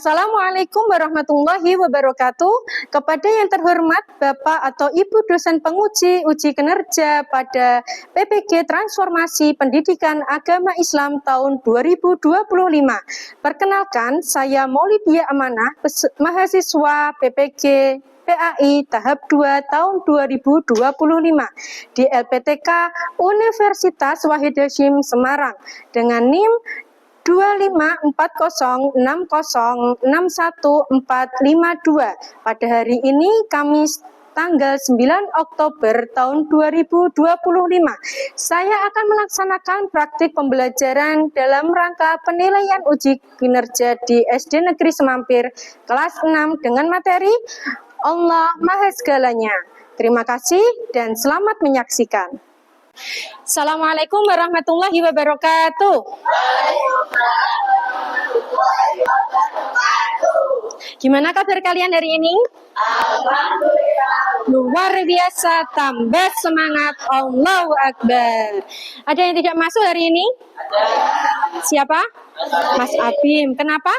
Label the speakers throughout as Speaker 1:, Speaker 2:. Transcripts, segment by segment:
Speaker 1: Assalamualaikum warahmatullahi wabarakatuh. Kepada yang terhormat Bapak atau Ibu dosen penguji uji kinerja pada PPG Transformasi Pendidikan Agama Islam tahun 2025. Perkenalkan, saya Maulidia Amanah, mahasiswa PPG PAI tahap 2 tahun 2025 di LPTK Universitas Wahid Hasyim Semarang dengan NIM 25406061452. Pada hari ini Kamis tanggal 9 Oktober tahun 2025. Saya akan melaksanakan praktik pembelajaran dalam rangka penilaian uji kinerja di SD Negeri Semampir kelas 6 dengan materi Allah Maha Segalanya. Terima kasih dan selamat menyaksikan. Assalamualaikum warahmatullahi wabarakatuh. Gimana kabar kalian hari ini? Alhamdulillah. Luar biasa, tambah semangat. Allahu Akbar. Ada yang tidak masuk hari ini? Ada. Siapa? Mas Abim. Kenapa?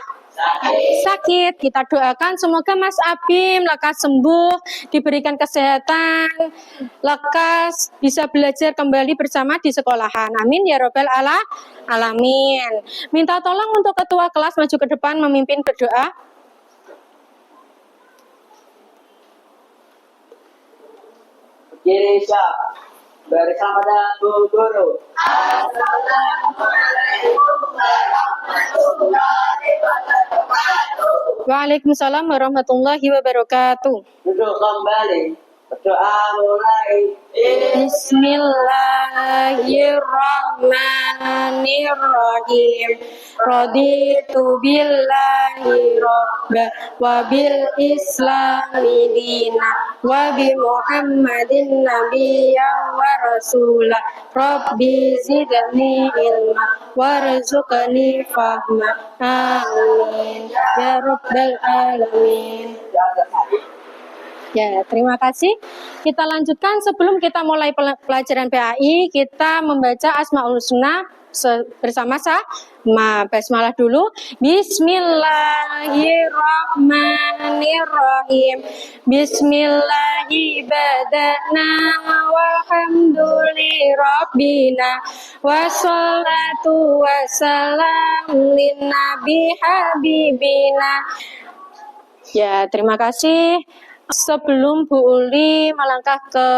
Speaker 1: Sakit. Kita doakan semoga Mas Abim lekas sembuh, diberikan kesehatan, lekas bisa belajar kembali bersama di sekolahan. Amin ya robbal alamin. Minta tolong untuk ketua kelas maju ke depan memimpin berdoa.
Speaker 2: Berdiri siap. Bersama dengan Bu Guru. Assalamualaikum warahmatullahi wabarakatuh.
Speaker 1: Waalaikumsalam warahmatullahi wabarakatuh.
Speaker 2: Duduk kembali. Berdoa mulai.
Speaker 1: Bismillahirrahmanirrahim. Raditu billahi rabba wa bil islami dina wa bi Muhammadin nabiyya wa rasula. Rabbi zidni ilma warzuqni fahma. Amin ya rabbal alamin. Ya, terima kasih. Kita lanjutkan sebelum kita mulai pelajaran PAI, kita membaca Asmaul Husna bersama-sama. Basmalah dulu. Bismillahirrahmanirrahim. Bismillahi badana walhamdulillahirabbina wassalatu wassalam linnabi habibina. Ya, terima kasih. Sebelum Bu Uli melangkah ke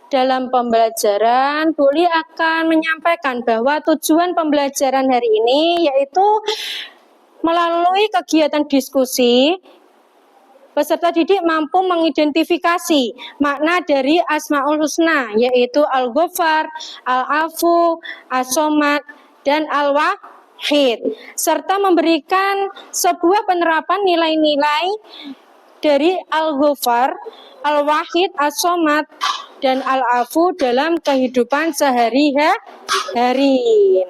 Speaker 1: dalam pembelajaran, Bu Uli akan menyampaikan bahwa tujuan pembelajaran hari ini yaitu melalui kegiatan diskusi, peserta didik mampu mengidentifikasi makna dari Asmaul Husna, yaitu Al-Ghaffar, Al-Afu, As-Somad, dan Al-Wahid, serta memberikan sebuah penerapan nilai-nilai dari Al-Ghaffar, Al-Wahid, As-Somad, dan Al-Afu dalam kehidupan sehari-hari.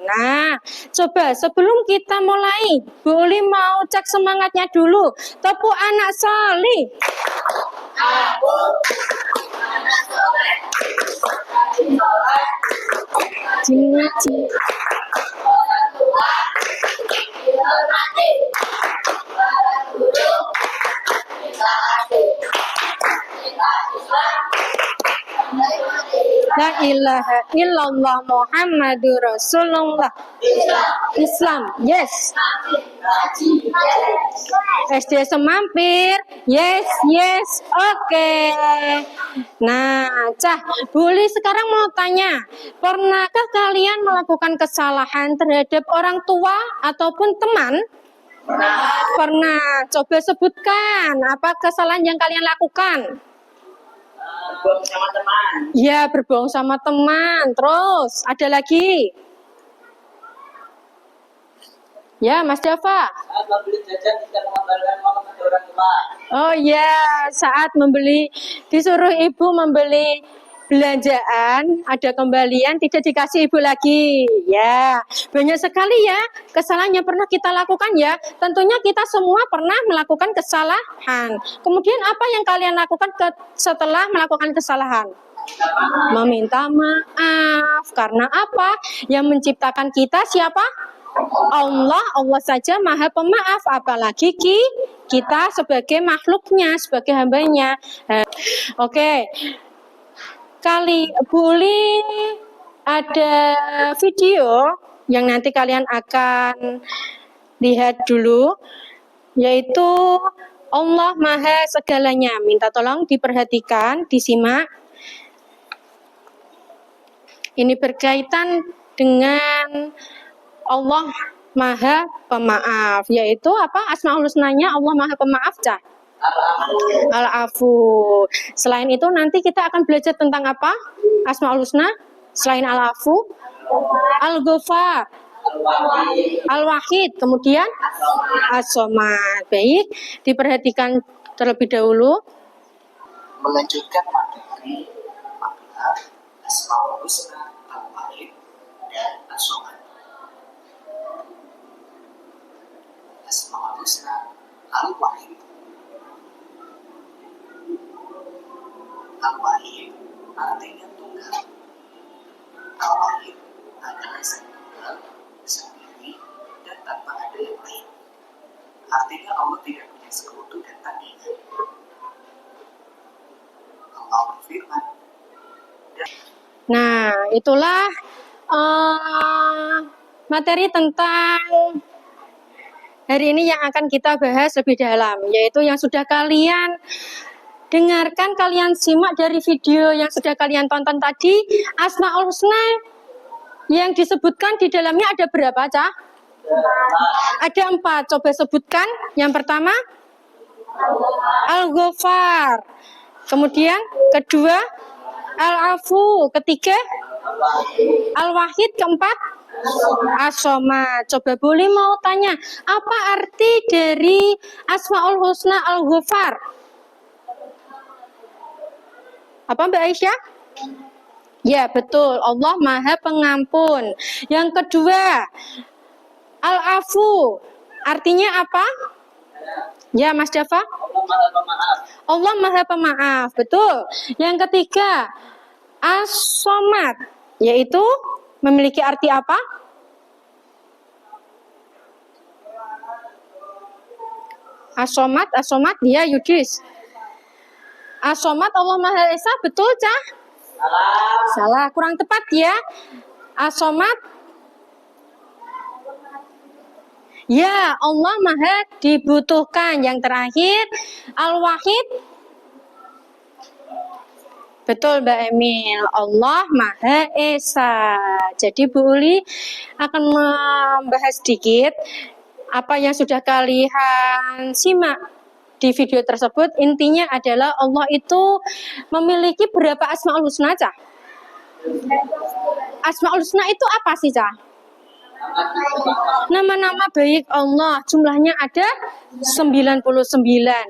Speaker 1: Nah, coba sebelum kita mulai, Bu Uli mau cek semangatnya dulu. Tepuk anak solih.
Speaker 2: Aku anak soleh.
Speaker 1: Jingaji.
Speaker 2: Orang tua dihormati. Para guru ditaati. Kita Islam.
Speaker 1: La ilaha illallah Muhammadur Rasulullah. Islam, yes. SD Semampir, yes, oke. Nah, Bu Uli sekarang mau tanya, pernahkah kalian melakukan kesalahan terhadap orang tua ataupun teman? Pernah. Coba sebutkan apa kesalahan yang kalian lakukan.
Speaker 2: Berbohong sama teman.
Speaker 1: Ya, berbohong sama teman. Terus, ada lagi? Ya, Mas Dava.
Speaker 2: Saat membeli jajan tidak mengembalikan uang kepada orang tua.
Speaker 1: Oh ya, saat disuruh ibu membeli belanjaan, ada kembalian, tidak dikasih ibu lagi. Ya, banyak sekali ya kesalahan yang pernah kita lakukan ya. Tentunya kita semua pernah melakukan kesalahan. Kemudian apa yang kalian lakukan setelah melakukan kesalahan? Meminta maaf. Karena apa? Yang menciptakan kita siapa? Allah saja Maha Pemaaf, apalagi kita sebagai makhluknya, sebagai hambanya. Oke. Kali boleh ada video yang nanti kalian akan lihat dulu, yaitu Allah Maha Segalanya. Minta tolong diperhatikan, disimak. Ini berkaitan dengan Allah Maha Pemaaf, yaitu apa? Asmaul Husnanya Allah Maha Pemaaf, Cah? Al-Afu. Selain itu nanti kita akan belajar tentang apa? Asmaul Husna selain Al-Afu, Al-Ghafar, Al-Wahid, kemudian As-Somad. Baik, diperhatikan terlebih dahulu.
Speaker 3: Melanjutkan materi apabila Asmaul Husna, Al-Wahid, dan As-Somad. Asmaul Husna, Al-Wahid. Al-Wahid artinya tunggal. Al-Wahid adalah zat tunggal, sendiri, dan tanpa ada yang lain. Artinya Allah tidak punya sekutu dan tandingan. Allah berfirman.
Speaker 1: Nah, itulah materi tentang hari ini yang akan kita bahas lebih dalam, yaitu yang sudah kalian dengarkan, kalian simak dari video yang sudah kalian tonton tadi. Asmaul Husna yang disebutkan di dalamnya ada berapa, Cah? Ada 4. Coba sebutkan. Yang pertama Al-Ghafar, kemudian kedua Al-Afu, ketiga Al-Wahid, keempat As-Somad. Coba boleh mau tanya, apa arti dari Asmaul Husna Al-Ghafar? Apa Mbak Aisyah? Ya, betul. Allah Maha Pengampun. Yang kedua, Al-Afu. Artinya apa? Ya, Mas Dafa?
Speaker 2: Allah Maha Pemaaf.
Speaker 1: Allah Maha Pemaaf. Betul. Yang ketiga, As-Somad. Yaitu memiliki arti apa? As-Somad, ya Yudis. As-Somad Allah Maha Esa, betul, Cah? Salah, kurang tepat ya. As-Somad, ya Allah Maha dibutuhkan. Yang terakhir Al-Wahid, betul Mbak Emil, Allah Maha Esa. Jadi Bu Uli akan membahas sedikit apa yang sudah kalian simak di video tersebut. Intinya adalah Allah itu memiliki berapa Asmaul Husna, Cah? Asmaul Husna itu apa sih, Cah? Nama-nama baik Allah, jumlahnya ada 99.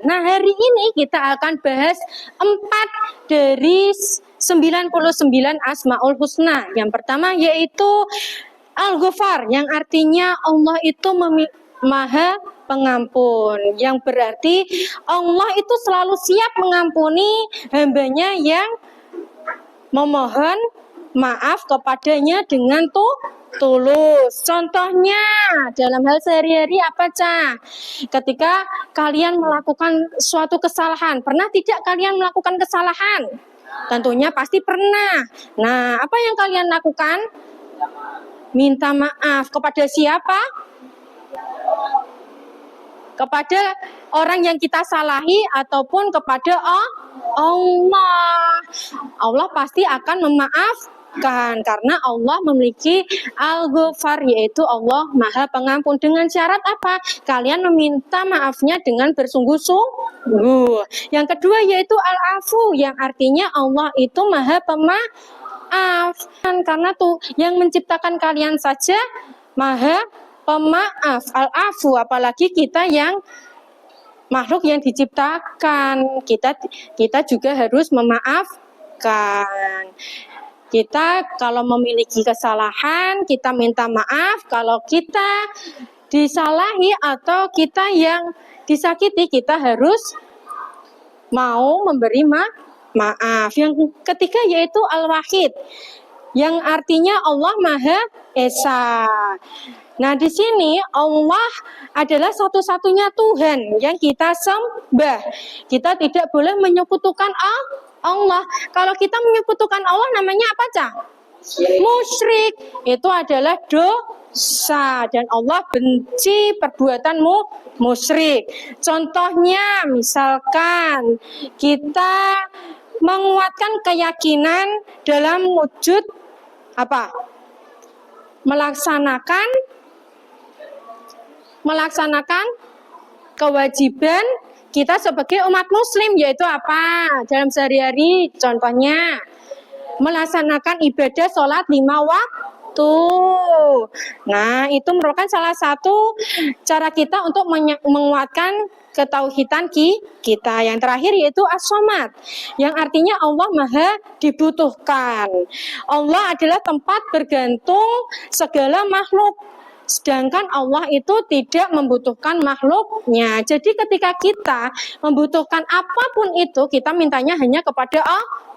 Speaker 1: Nah, hari ini kita akan bahas 4 dari 99 Asmaul Husna. Yang pertama yaitu Al-Ghafar, yang artinya Allah itu Maha Pengampun, yang berarti Allah itu selalu siap mengampuni hambanya yang memohon maaf kepadanya dengan tulus. Contohnya dalam hal sehari-hari apa, Cah? Ketika kalian melakukan suatu kesalahan, pernah tidak kalian melakukan kesalahan? Tentunya pasti pernah. Nah, apa yang kalian lakukan? Minta maaf kepada siapa? Kepada orang yang kita salahi ataupun kepada Allah. Allah pasti akan memaafkan karena Allah memiliki Al-Ghafar, yaitu Allah Maha Pengampun. Dengan syarat apa? Kalian meminta maafnya dengan bersungguh-sungguh. Yang kedua yaitu Al-Afu, yang artinya Allah itu Maha Pemaaf. Karena tuh yang menciptakan kalian saja Maha Pemaaf, Al-Afu, apalagi kita yang makhluk yang diciptakan, kita juga harus memaafkan. Kita kalau memiliki kesalahan, kita minta maaf. Kalau kita disalahi atau kita yang disakiti, kita harus mau memberi maaf. Yang ketiga yaitu Al-Wahid. yang artinya Allah Maha Esa. Nah, di sini Allah adalah satu-satunya Tuhan yang kita sembah. Kita tidak boleh menyekutukan Allah. Kalau kita menyekutukan Allah namanya apa, Cak? Musyrik. Itu adalah dosa dan Allah benci perbuatanmu musyrik. Contohnya misalkan kita menguatkan keyakinan dalam wujud apa? Melaksanakan kewajiban kita sebagai umat muslim, yaitu apa? Dalam sehari-hari contohnya melaksanakan ibadah sholat 5 waktu. Nah, itu merupakan salah satu cara kita untuk menguatkan ketauhidan kita. Yang terakhir yaitu as-somad, yang artinya Allah Maha dibutuhkan. Allah adalah tempat bergantung segala makhluk, sedangkan Allah itu tidak membutuhkan makhluknya. Jadi ketika kita membutuhkan apapun itu, kita mintanya hanya kepada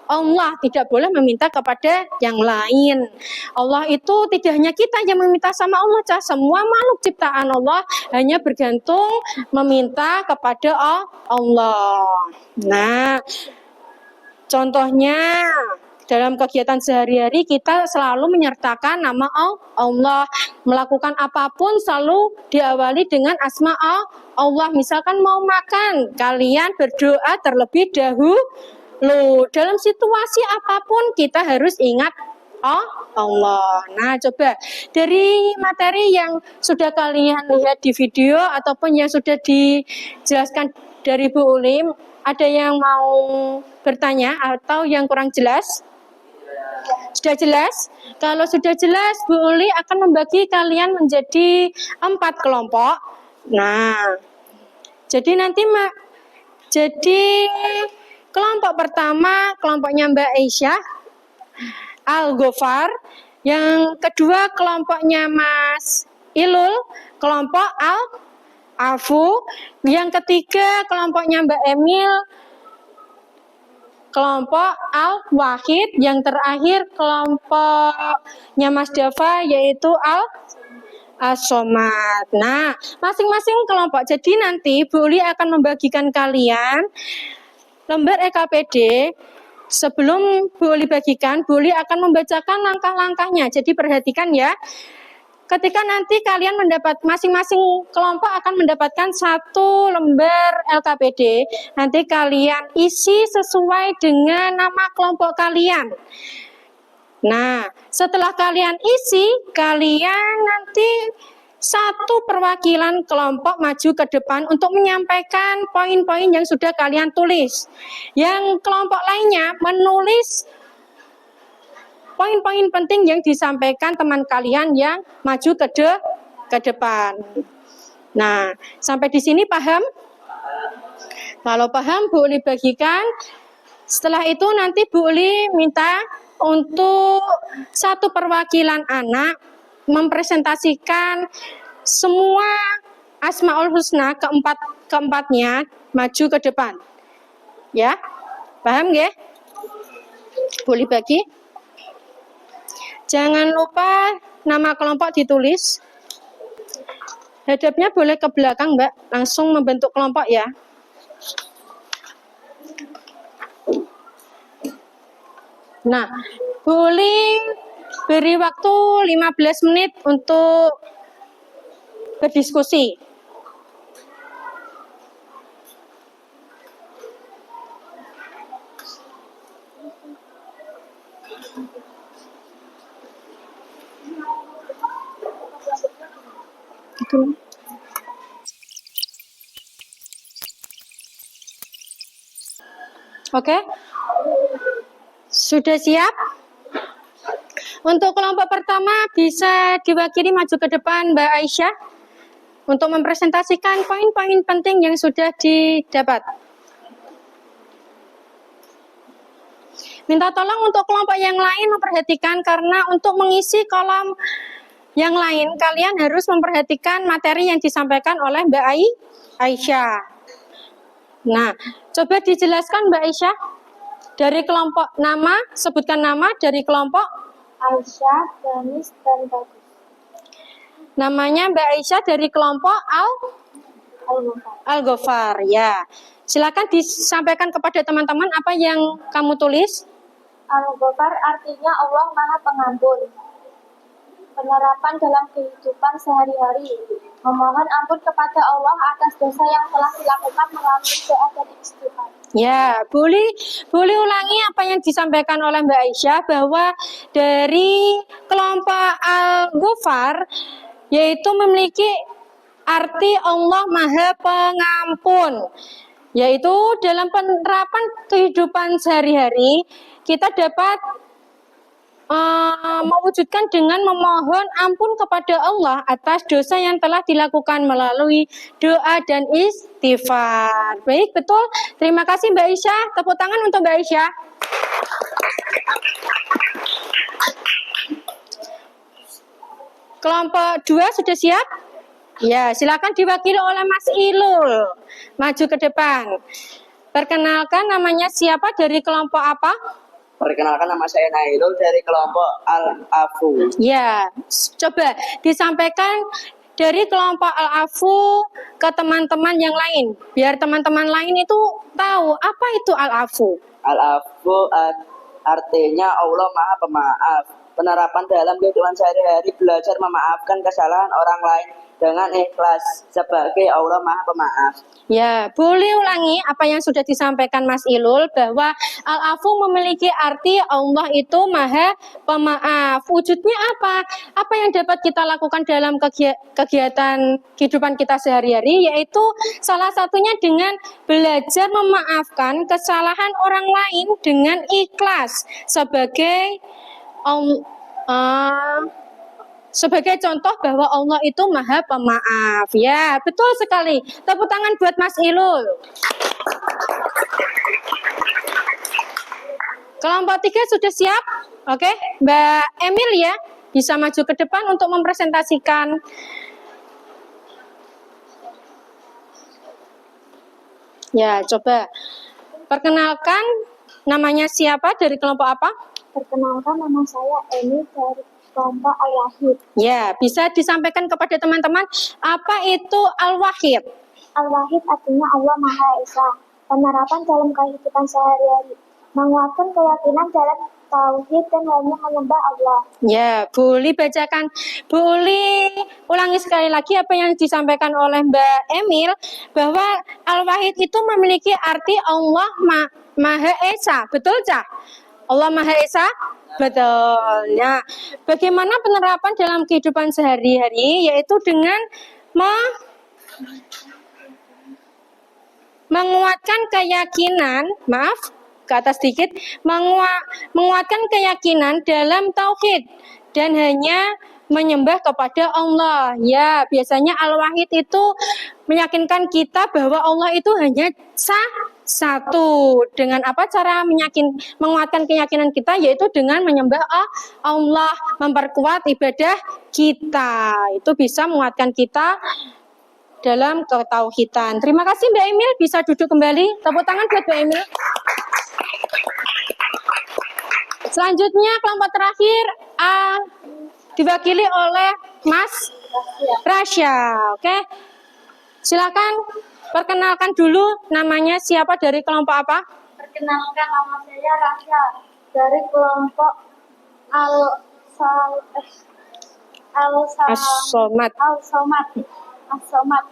Speaker 1: Allah, tidak boleh meminta kepada yang lain. Allah itu tidak hanya kita yang meminta sama Allah, semua makhluk ciptaan Allah hanya bergantung meminta kepada Allah. Nah, contohnya dalam kegiatan sehari-hari kita selalu menyertakan nama Allah. Melakukan apapun selalu diawali dengan asma Allah. Misalkan mau makan, kalian berdoa terlebih dahulu. Dalam situasi apapun kita harus ingat Allah. Nah, coba dari materi yang sudah kalian lihat di video ataupun yang sudah dijelaskan dari Bu Ulim, ada yang mau bertanya atau yang kurang jelas? Sudah jelas? Kalau sudah jelas, Bu Uli akan membagi kalian menjadi 4 kelompok. Nah, jadi nanti kelompok pertama, kelompoknya Mbak Aisyah Al-Ghofar. Yang kedua, kelompoknya Mas Ilul, kelompok Al-Afu. Yang ketiga, kelompoknya Mbak Emil, kelompok Al-Wahid. Yang terakhir, kelompoknya Mas Dava, yaitu As-Somad. Nah, masing-masing kelompok. Jadi nanti Bu Uli akan membagikan kalian lembar EKPD. Sebelum Bu Uli bagikan, Bu Uli akan membacakan langkah-langkahnya. Jadi perhatikan ya. Ketika nanti kalian masing-masing kelompok akan mendapatkan 1 lembar LKPD, nanti kalian isi sesuai dengan nama kelompok kalian. Nah, setelah kalian isi, kalian nanti 1 perwakilan kelompok maju ke depan untuk menyampaikan poin-poin yang sudah kalian tulis. Yang kelompok lainnya menulis poin-poin penting yang disampaikan teman kalian yang maju ke depan. Nah, sampai di sini paham? Kalau paham, Bu Uli bagikan. Setelah itu nanti Bu Uli minta untuk 1 perwakilan anak mempresentasikan semua Asmaul Husna keempatnya maju ke depan. Ya, paham nggih? Boleh bagi? Jangan lupa nama kelompok ditulis. Hadapnya boleh ke belakang, Mbak. Langsung membentuk kelompok ya. Nah, boleh beri waktu 15 menit untuk berdiskusi. Oke? Sudah siap? Untuk kelompok pertama bisa diwakili maju ke depan Mbak Aisyah untuk mempresentasikan poin-poin penting yang sudah didapat. Minta tolong untuk kelompok yang lain memperhatikan, karena untuk mengisi kolom yang lain kalian harus memperhatikan materi yang disampaikan oleh Mbak Aisyah. Nah, coba dijelaskan Mbak Aisyah dari kelompok nama, sebutkan nama dari kelompok
Speaker 4: Aisyah, Danis, dan Bagus.
Speaker 1: Namanya Mbak Aisyah dari kelompok
Speaker 4: Al-Ghafar.
Speaker 1: Al-Ghafar. Ya. Silakan disampaikan kepada teman-teman apa yang kamu tulis.
Speaker 4: Al-Ghafar artinya Allah Maha Pengampun. Penerapan dalam kehidupan sehari-hari. Memohon ampun kepada Allah atas dosa yang telah dilakukan melalui doa dan istighfar.
Speaker 1: Ya, boleh ulangi apa yang disampaikan oleh Mbak Aisyah bahwa dari kelompok Al-Ghafar yaitu memiliki arti Allah Maha Pengampun. Yaitu dalam penerapan kehidupan sehari-hari kita dapat mewujudkan dengan memohon ampun kepada Allah atas dosa yang telah dilakukan melalui doa dan istighfar. Baik, betul. Terima kasih Mbak Aisyah. Tepuk tangan untuk Mbak Aisyah. Kelompok 2 sudah siap? Ya, silakan diwakili oleh Mas Ilul. Maju ke depan. Perkenalkan namanya siapa dari kelompok apa?
Speaker 2: Perkenalkan, nama saya Nailul dari kelompok Al-Afu.
Speaker 1: Ya, coba disampaikan dari kelompok Al-Afu ke teman-teman yang lain. Biar teman-teman lain itu tahu apa itu Al-Afu.
Speaker 2: Al-Afu artinya Allah Maha Pemaaf. Penerapan dalam kehidupan sehari-hari, belajar memaafkan kesalahan orang lain dengan ikhlas sebagai Allah Maha Pemaaf.
Speaker 1: Ya, boleh ulangi apa yang sudah disampaikan Mas Ilul bahwa Al-Afu memiliki arti Allah itu Maha Pemaaf. Wujudnya apa? Apa yang dapat kita lakukan dalam kegiatan kehidupan kita sehari-hari, yaitu salah satunya dengan belajar memaafkan kesalahan orang lain dengan ikhlas sebagai contoh bahwa Allah itu Maha Pemaaf. Ya, betul sekali. Tepuk tangan buat Mas Ilul. Kelompok 3 sudah siap? Oke, Mbak Emil ya, bisa maju ke depan untuk mempresentasikan. Ya, coba perkenalkan namanya siapa dari kelompok apa?
Speaker 4: Perkenalkan, nama saya Eni dari kelompok Al-Wahid.
Speaker 1: Ya, bisa disampaikan kepada teman-teman apa itu Al-Wahid?
Speaker 4: Al-Wahid artinya Allah Maha Esa. Penerapan dalam kehidupan sehari-hari. Menguatkan keyakinan dalam tauhid dan hanya menyembah Allah.
Speaker 1: Ya, boleh bacakan. Boleh ulangi sekali lagi apa yang disampaikan oleh Mbak Emil bahwa Al-Wahid itu memiliki arti Allah Maha Esa. Betul, Cah? Allah Maha Esa? Betul. Ya. Bagaimana penerapan dalam kehidupan sehari-hari yaitu dengan menguatkan keyakinan, ke atas sedikit, menguatkan keyakinan dalam tauhid dan hanya menyembah kepada Allah. Ya, biasanya Al-Wahid itu meyakinkan kita bahwa Allah itu hanya satu. Dengan apa cara menguatkan keyakinan kita? Yaitu dengan menyembah Allah, memperkuat ibadah kita. Itu bisa menguatkan kita dalam ketauhidan. Terima kasih Mbak Emil, bisa duduk kembali. Tepuk tangan buat Mbak Emil. Selanjutnya kelompok terakhir diwakili oleh Mas Rasya. Oke, silakan perkenalkan dulu namanya siapa dari kelompok apa?
Speaker 4: Perkenalkan, nama saya Rasya dari kelompok As-Somad.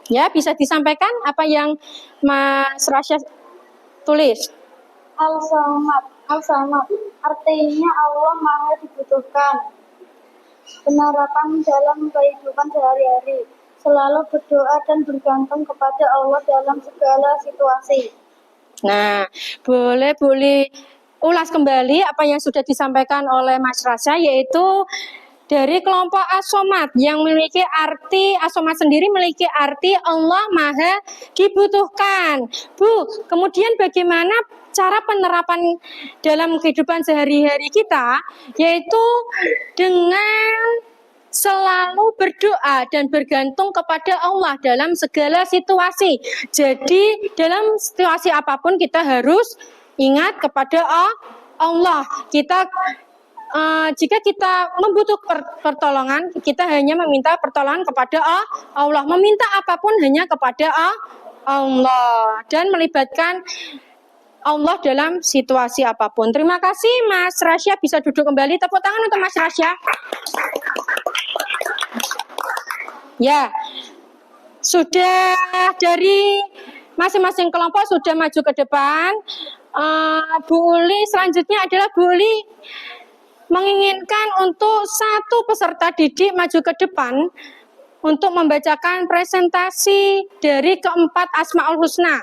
Speaker 1: Ya, bisa disampaikan apa yang Mas Rasya tulis?
Speaker 4: Al-Somad artinya Allah Maha dibutuhkan. Penerapan dalam kehidupan sehari-hari. Selalu berdoa dan bergantung kepada Allah dalam segala situasi.
Speaker 1: Nah, boleh ulas kembali apa yang sudah disampaikan oleh Mas Rasya, yaitu dari kelompok As-Somad yang memiliki arti, As-Somad sendiri memiliki arti Allah Maha dibutuhkan. Bu, kemudian bagaimana cara penerapan dalam kehidupan sehari-hari kita, yaitu dengan selalu berdoa dan bergantung kepada Allah dalam segala situasi. Jadi dalam situasi apapun kita harus ingat kepada Allah. Jika kita membutuhkan pertolongan, kita hanya meminta pertolongan kepada Allah. Meminta apapun hanya kepada Allah dan melibatkan Allah dalam situasi apapun. Terima kasih Mas Rasya, bisa duduk kembali. Tepuk tangan untuk Mas Rasya. Ya, sudah dari masing-masing kelompok sudah maju ke depan. Bu Uli selanjutnya adalah Bu Uli menginginkan untuk satu peserta didik maju ke depan untuk membacakan presentasi dari keempat Asmaul Husna.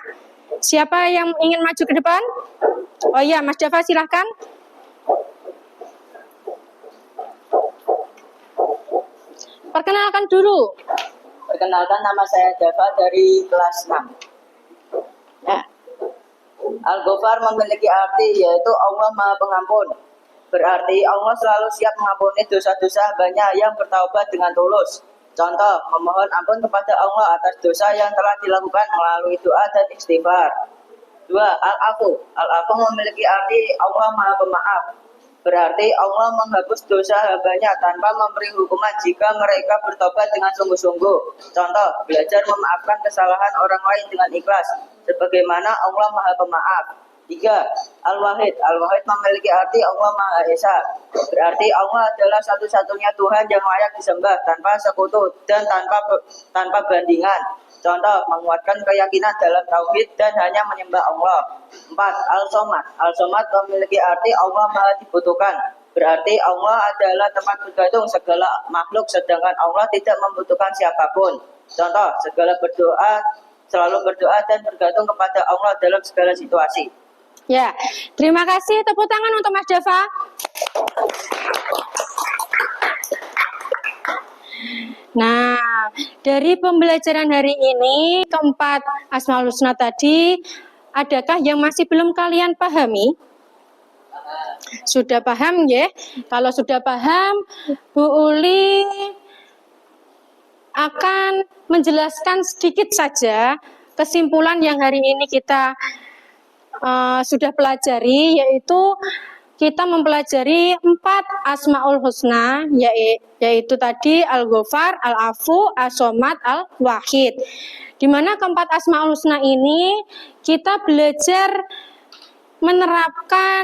Speaker 1: Siapa yang ingin maju ke depan? Oh iya, Mas Dava silahkan. Perkenalkan dulu.
Speaker 2: Perkenalkan, nama saya Dava dari kelas 6.
Speaker 1: Ya.
Speaker 2: Al-Ghafar memiliki arti yaitu Allah Maha Pengampun. Berarti Allah selalu siap mengampuni dosa-dosa hambanya yang bertaubat dengan tulus. Contoh, memohon ampun kepada Allah atas dosa yang telah dilakukan melalui doa dan istighfar. 2. Al-Afu. Al-Afu memiliki arti Allah Maha Pemaaf. Berarti Allah menghapus dosa hambanya tanpa memberi hukuman jika mereka bertobat dengan sungguh-sungguh. Contoh, belajar memaafkan kesalahan orang lain dengan ikhlas, sebagaimana Allah Maha Pemaaf. 3. Al-Wahid. Al-Wahid memiliki arti Allah Maha Esa. Berarti Allah adalah satu-satunya Tuhan yang layak disembah tanpa sekutu dan tanpa bandingan. Contoh, menguatkan keyakinan dalam tauhid dan hanya menyembah Allah. 4. Al-Somad. Al-Somad memiliki arti Allah Maha dibutuhkan. Berarti Allah adalah tempat bergantung segala makhluk, sedangkan Allah tidak membutuhkan siapapun. Contoh, selalu berdoa dan bergantung kepada Allah dalam segala situasi.
Speaker 1: Ya, terima kasih. Tepuk tangan untuk Mas Dava. Nah, dari pembelajaran hari ini, keempat Asmaul Husna tadi, adakah yang masih belum kalian pahami? Sudah paham ya? Kalau sudah paham, Bu Uli akan menjelaskan sedikit saja kesimpulan yang hari ini kita sudah pelajari, yaitu kita mempelajari 4 Asmaul Husna, yaitu tadi Al-Ghafar, Al-Afu, As-Somad, Al-Wahid. Di mana keempat Asmaul Husna ini kita belajar menerapkan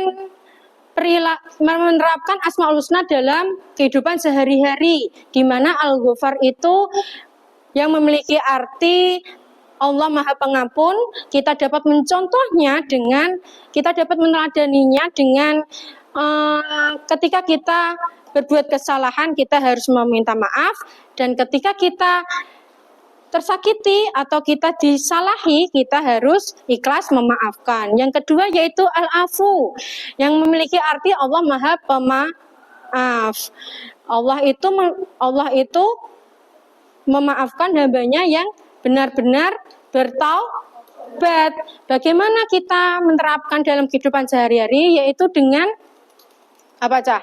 Speaker 1: Asmaul Husna dalam kehidupan sehari-hari, di mana Al-Ghafar itu yang memiliki arti Allah Maha Pengampun. Kita dapat mencontohnya kita dapat meneladaninya dengan ketika kita berbuat kesalahan, kita harus meminta maaf, dan ketika kita tersakiti atau kita disalahi, kita harus ikhlas memaafkan. Yang kedua yaitu Al-Afu, yang memiliki arti Allah Maha Pemaaf. Allah itu memaafkan hambanya yang benar-benar bertaubat. Bagaimana kita menerapkan dalam kehidupan sehari-hari, yaitu dengan apa, Cah?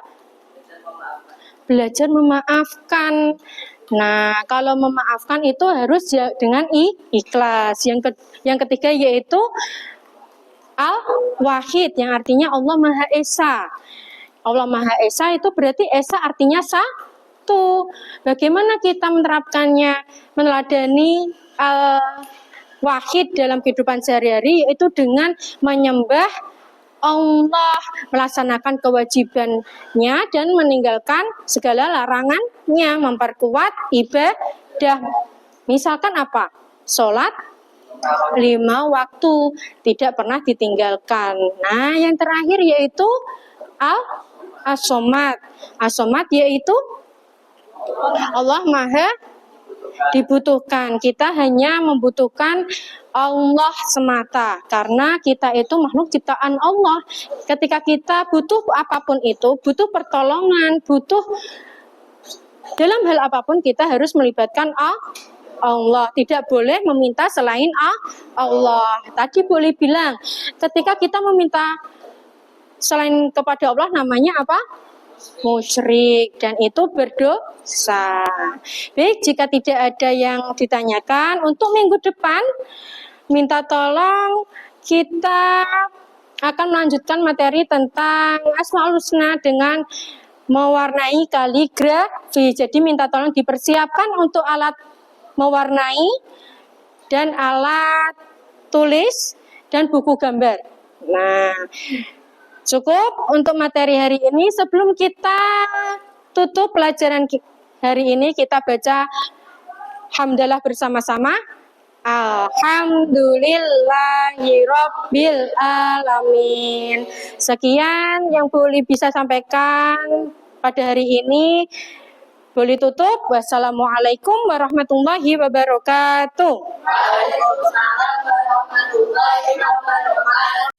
Speaker 1: Belajar memaafkan. Nah, kalau memaafkan itu harus dengan ikhlas. Yang ketiga yaitu Al-Wahid, yang artinya Allah Maha Esa. Allah Maha Esa itu berarti Esa artinya satu. Bagaimana kita menerapkannya, meneladani Al-Wahid dalam kehidupan sehari-hari, yaitu dengan menyembah Allah, melaksanakan kewajibannya dan meninggalkan segala larangannya, memperkuat ibadah. Misalkan apa? Sholat 5 waktu, tidak pernah ditinggalkan. Nah, yang terakhir yaitu As-Somad. As-Somad yaitu Allah Maha dibutuhkan. Kita hanya membutuhkan Allah semata, karena kita itu makhluk ciptaan Allah. Ketika kita butuh apapun itu, butuh pertolongan, butuh dalam hal apapun, kita harus melibatkan Allah. Tidak boleh meminta selain Allah. Tadi boleh bilang, ketika kita meminta selain kepada Allah, namanya apa? Musyrik, dan itu berdosa. Baik, jika tidak ada yang ditanyakan, untuk minggu depan minta tolong kita akan melanjutkan materi tentang Asmaul Husna dengan mewarnai kaligrafi. Jadi minta tolong dipersiapkan untuk alat mewarnai dan alat tulis dan buku gambar. Nah, cukup untuk materi hari ini. Sebelum kita tutup pelajaran hari ini, kita baca hamdalah bersama-sama. Alhamdulillahirabbil alamin. Sekian yang boleh bisa sampaikan pada hari ini. Boleh tutup. Wassalamualaikum warahmatullahi wabarakatuh.
Speaker 5: Waalaikumsalam warahmatullahi wabarakatuh.